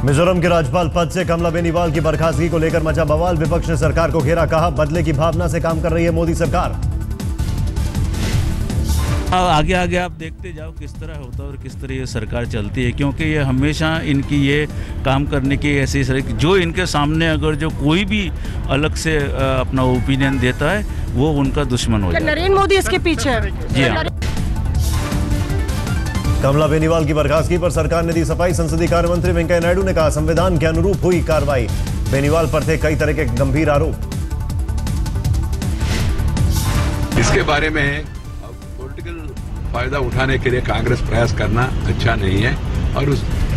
मिजोरम के राज्यपाल पद से कमला बेनीवाल की बर्खास्तगी को लेकर मचा बवाल। विपक्ष ने सरकार को घेरा, कहा बदले की भावना से काम कर रही है मोदी सरकार। आगे आगे आप देखते जाओ किस तरह होता है और किस तरह ये सरकार चलती है, क्योंकि ये हमेशा इनकी ये काम करने की ऐसी जो इनके सामने अगर जो कोई भी अलग से अपना ओपिनियन देता है वो उनका दुश्मन हो जाता है। नरेंद्र मोदी इसके पीछे है। जी हाँ। कमला बेनीवाल की बर्खास्तगी पर सरकार ने दी सफाई। संसदीय कार्य मंत्री वेंकैया नायडू ने कहा संविधान के अनुरूप हुई कार्रवाई। बेनीवाल पर थे कई तरह के गंभीर आरोप। इसके बारे में पॉलिटिकल फायदा उठाने के लिए कांग्रेस प्रयास करना अच्छा नहीं है, और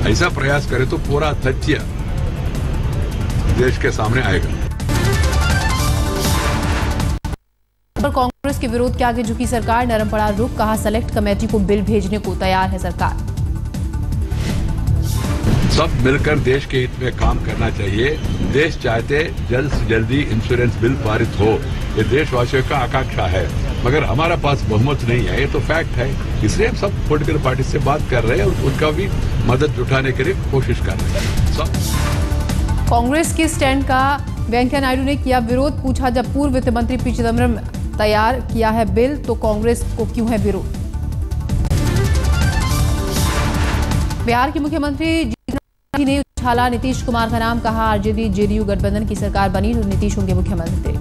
ऐसा प्रयास करे तो पूरा तथ्य देश के सामने आएगा। पर कांग्रेस के विरोध के आगे झुकी सरकार, नरम पड़ा रुख, कहा सेलेक्ट कमेटी को बिल भेजने को तैयार है सरकार। सब मिलकर देश के हित में काम करना चाहिए। देश चाहते जल्द से जल्दी इंश्योरेंस बिल पारित हो, ये देशवासियों का आकांक्षा है, मगर हमारा पास बहुमत नहीं है, ये तो फैक्ट है। इसलिए हम सब पॉलिटिकल पार्टी से बात कर रहे हैं और उनका भी मदद जुटाने के लिए कोशिश कर रहे हैं। कांग्रेस के स्टैंड का वेंकैया नायडू ने किया विरोध, पूछा जब पूर्व वित्त मंत्री पी चिदम्बरम तैयार किया है बिल तो कांग्रेस को क्यों है विरोध। बिहार के मुख्यमंत्री जी ने उछाला नीतीश कुमार का नाम, कहा आरजेडी जेडीयू गठबंधन की सरकार बनी तो नीतीश होंगे मुख्यमंत्री।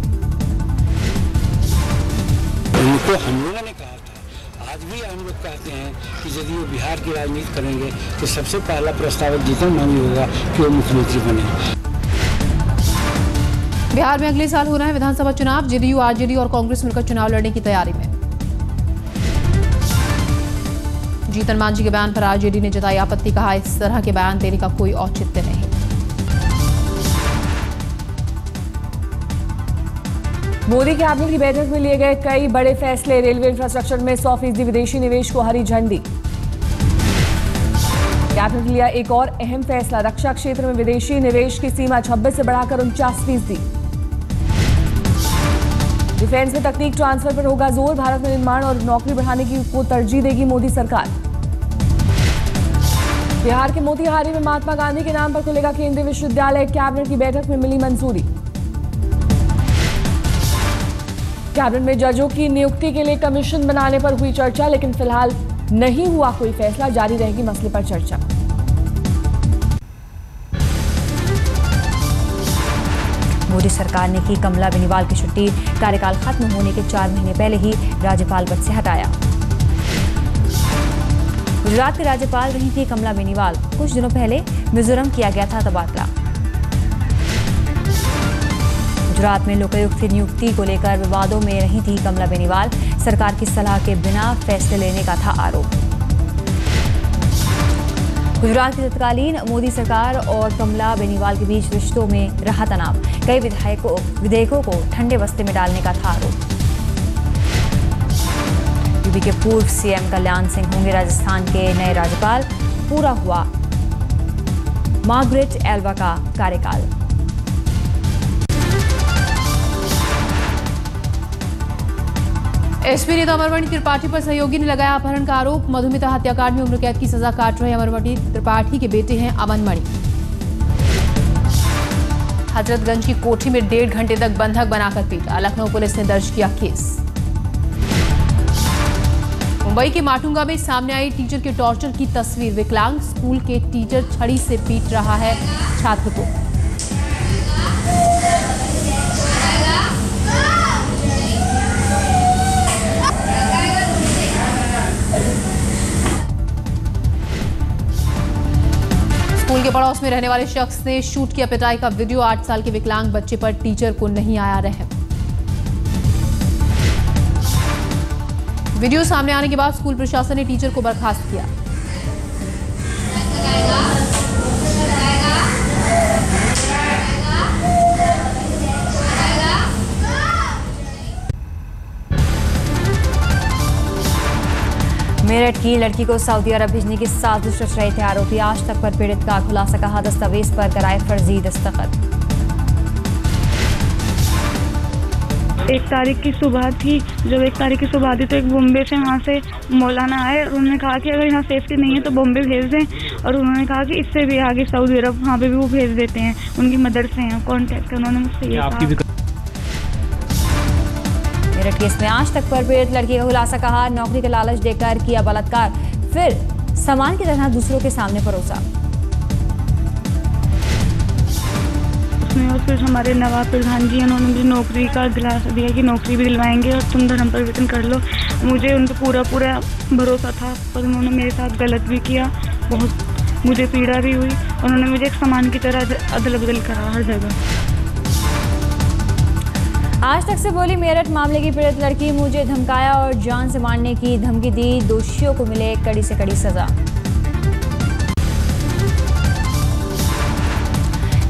उनको हम लोगों ने कहा था, आज भी हम लोग कहते हैं कि यदि वो बिहार की राजनीति करेंगे तो सबसे पहला प्रस्तावित जीतन मांगी होगा कि वो मुख्यमंत्री बने। बिहार में अगले साल होना है विधानसभा चुनाव, जेडीयू आरजेडी और कांग्रेस मिलकर चुनाव लड़ने की तैयारी में। जीतन मांझी के बयान पर आरजेडी ने जताई आपत्ति, कहा इस तरह के बयान देने का कोई औचित्य नहीं। मोदी कैबिनेट की बैठक में लिए गए कई बड़े फैसले। रेलवे इंफ्रास्ट्रक्चर में 100% विदेशी निवेश को हरी झंडी। कैबिनेट ने लिया एक और अहम फैसला, रक्षा क्षेत्र में विदेशी निवेश की सीमा 26 से बढ़ाकर 49%। डिफेंस में तकनीक ट्रांसफर पर होगा जोर, भारत में निर्माण और नौकरी बढ़ाने को तरजीह देगी मोदी सरकार। बिहार के मोतिहारी में महात्मा गांधी के नाम पर खुलेगा केंद्रीय विश्वविद्यालय, कैबिनेट की बैठक में मिली मंजूरी। कैबिनेट में जजों की नियुक्ति के लिए कमीशन बनाने पर हुई चर्चा, लेकिन फिलहाल नहीं हुआ कोई फैसला, जारी रहेगी मसले पर चर्चा। मोदी सरकार ने की कमला बेनीवाल की छुट्टी, कार्यकाल खत्म होने के 4 महीने पहले ही राज्यपाल पद से हटाया। गुजरात के राज्यपाल रही थी कमला बेनीवाल, कुछ दिनों पहले मिजोरम किया गया था तबादला। गुजरात में लोकायुक्त की नियुक्ति को लेकर विवादों में रही थी कमला बेनीवाल, सरकार की सलाह के बिना फैसले लेने का था आरोप। गुजरात की तत्कालीन मोदी सरकार और कमला बेनीवाल के बीच रिश्तों में रहा तनाव, कई विधेयकों को ठंडे बस्ते में डालने का था आरोप। यूपी के पूर्व सीएम कल्याण सिंह होंगे राजस्थान के नए राज्यपाल, पूरा हुआ मार्गरेट एल्वा का कार्यकाल। एसपी नेता अमरमणि त्रिपाठी पर सहयोगी ने लगाया अपहरण का आरोप। मधुमिता हत्याकांड में उम्र कैद की सजा काट रहे अमरमणि त्रिपाठी के बेटे हैं अमन मणि। हजरतगंज की कोठी में 1.5 घंटे तक बंधक बनाकर पीटा, लखनऊ पुलिस ने दर्ज किया केस। मुंबई के माटुंगा में सामने आई टीचर के टॉर्चर की तस्वीर, विकलांग स्कूल के टीचर छड़ी से पीट रहा है छात्र को। स्कूल के पड़ोस में रहने वाले शख्स ने शूट किया पिटाई का वीडियो, 8 साल के विकलांग बच्चे पर टीचर को नहीं आया रहम। वीडियो सामने आने के बाद स्कूल प्रशासन ने टीचर को बर्खास्त किया। मेरठ की लड़की को सऊदी अरब भेजने की साजिश रच रहे थे आरोपी, आज तक पर पीड़ित का खुलासा, कहा दस्तावेज पर कराए फर्जी दस्तखत। 1 तारीख की सुबह थी। जब 1 तारीख की सुबह थी तो एक बॉम्बे से वहाँ से मौलाना आए और उन्होंने कहा कि अगर यहाँ सेफ्टी नहीं है तो बॉम्बे भेज दें, और उन्होंने कहा कि इससे भी आगे सऊदी अरब वहाँ पे भी वो भेज देते हैं, उनकी मदद से हैं कॉन्टैक्ट। उन्होंने मुझसे ये कहा। मेरठ केस में आज तक पर पीड़ित लड़की का खुलासा, कहा नौकरी का लालच देकर किया बलात्कार, फिर सामान की तरह दूसरों के सामने परोसा। उसमें और फिर हमारे नवाब प्रधान जी उन्होंने मुझे नौकरी का दिलासा दिया कि नौकरी भी दिलवाएंगे और तुम धर्म परिवर्तन कर लो। मुझे उन पर पूरा भरोसा था, पर उन्होंने मेरे साथ गलत भी किया, बहुत मुझे पीड़ा भी हुई। उन्होंने मुझे एक सामान की तरह अदल बदल करा हर जगह। आज तक से बोली मेरठ मामले की पीड़ित लड़की, मुझे धमकाया और जान से मारने की धमकी दी, दोषियों को मिले कड़ी से कड़ी सजा।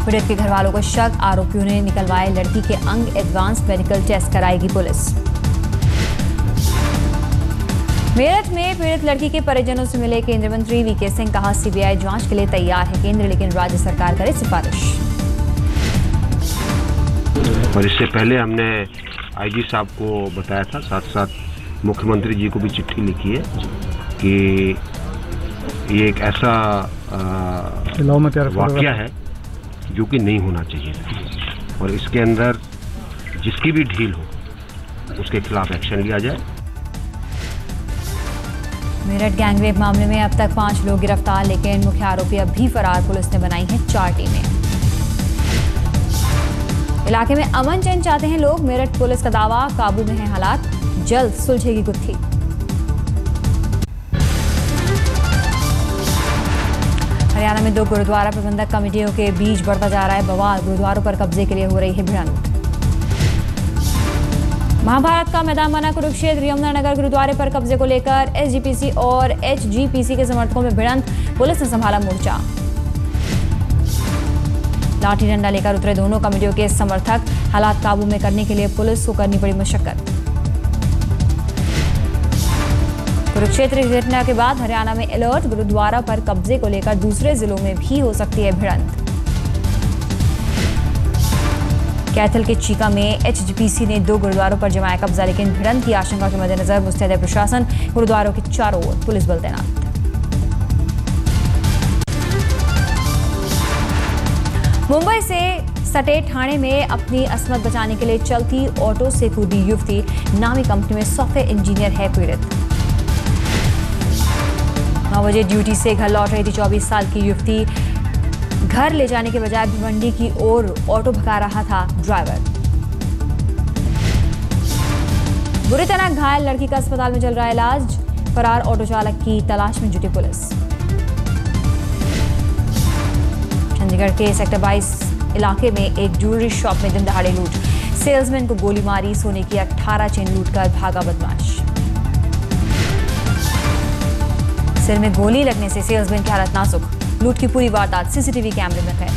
पीड़ित के घर वालों को शक, आरोपियों ने निकलवाए लड़की के अंग, एडवांस मेडिकल टेस्ट कराएगी पुलिस। मेरठ में पीड़ित लड़की के परिजनों से मिले केंद्रीय मंत्री वीके सिंह, कहा सीबीआई जांच के लिए तैयार है केंद्र, लेकिन राज्य सरकार करे सिफारिश। और इससे पहले हमने आईजी साहब को बताया था, साथ साथ मुख्यमंत्री जी को भी चिट्ठी लिखी है कि ये एक ऐसा वाकया है जो कि नहीं होना चाहिए, और इसके अंदर जिसकी भी ढील हो उसके खिलाफ एक्शन लिया जाए। मेरठ गैंगरेप मामले में अब तक 5 लोग गिरफ्तार, लेकिन मुख्य आरोपी अब भी फरार, पुलिस ने बनाई है 4 टीमें। इलाके में अमन चैन चाहते हैं लोग, मेरठ पुलिस का दावा, काबू में है हालात, जल्द सुलझेगी गुत्थी। हरियाणा में 2 गुरुद्वारा प्रबंधक कमेटियों के बीच बढ़ता जा रहा है बवाल, गुरुद्वारों पर कब्जे के लिए हो रही है भिड़ंत। महाभारत का मैदान बना कुरुक्षेत्र, यमुनानगर गुरुद्वारे पर कब्जे को लेकर एसजीपीसी और एचजीपीसी के समर्थकों में भिड़ंत, पुलिस ने संभाला मोर्चा। लाठी डंडा लेकर उतरे दोनों कमेटियों के समर्थक, हालात काबू में करने के लिए पुलिस को करनी पड़ी मशक्कत। कुरुक्षेत्र की घटना के बाद हरियाणा में अलर्ट, गुरुद्वारा पर कब्जे को लेकर दूसरे जिलों में भी हो सकती है भिड़ंत। कैथल के चीका में एचजीपीसी ने 2 गुरुद्वारों पर जमाया कब्जा, लेकिन भिड़ंत की आशंका के मद्देनजर मुस्तैद है प्रशासन, गुरुद्वारों के चारों ओर पुलिस बल तैनात। मुंबई से सटे ठाणे में अपनी अस्मत बचाने के लिए चलती ऑटो से कूदी युवती, नामी कंपनी में सॉफ्टवेयर इंजीनियर है पीड़ित। 9 बजे ड्यूटी से घर लौट रही थी 24 साल की युवती, घर ले जाने के बजाय भिवंडी की ओर ऑटो भगा रहा था ड्राइवर। बुरी तरह घायल लड़की का अस्पताल में चल रहा है इलाज, फरार ऑटो चालक की तलाश में जुटी पुलिस। चंडीगढ़ के सेक्टर 22 इलाके में एक ज्वेलरी शॉप में दिन दहाड़े लूट, सेल्समैन को गोली मारी, सोने की 18 चेन लूटकर भागा बदमाश। सिर में गोली लगने से सेल्समैन की हालत नाजुक, लूट की पूरी वारदात सीसीटीवी कैमरे में कैद।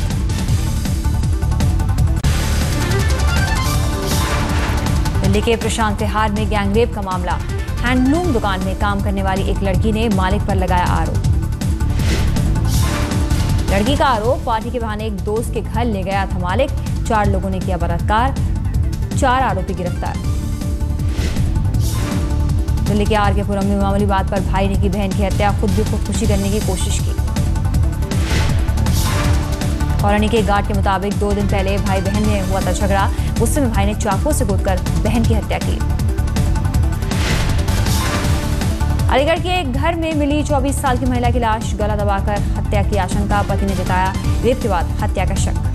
दिल्ली के प्रशांत विहार में गैंगरेप का मामला, हैंडलूम दुकान में काम करने वाली एक लड़की ने मालिक पर लगाया आरोप। लड़की का आरोप, पार्टी के बहाने एक दोस्त के घर ले गया था मालिक, 4 लोगों ने किया बलात्कार, 4 आरोपी गिरफ्तार। दिल्ली के आर के पुरम में मामूली बात पर भाई ने की बहन की हत्या, खुद भी खुदकुशी करने की कोशिश की। कॉलोनी के गार्ड के मुताबिक 2 दिन पहले भाई बहन में हुआ था झगड़ा, गुस्से में भाई ने चाकू से गोदकर बहन की हत्या की। अलीगढ़ के एक घर में मिली 24 साल की महिला की लाश, गला दबाकर हत्या की आशंका, पति ने जताया रेप के बाद हत्या का शक।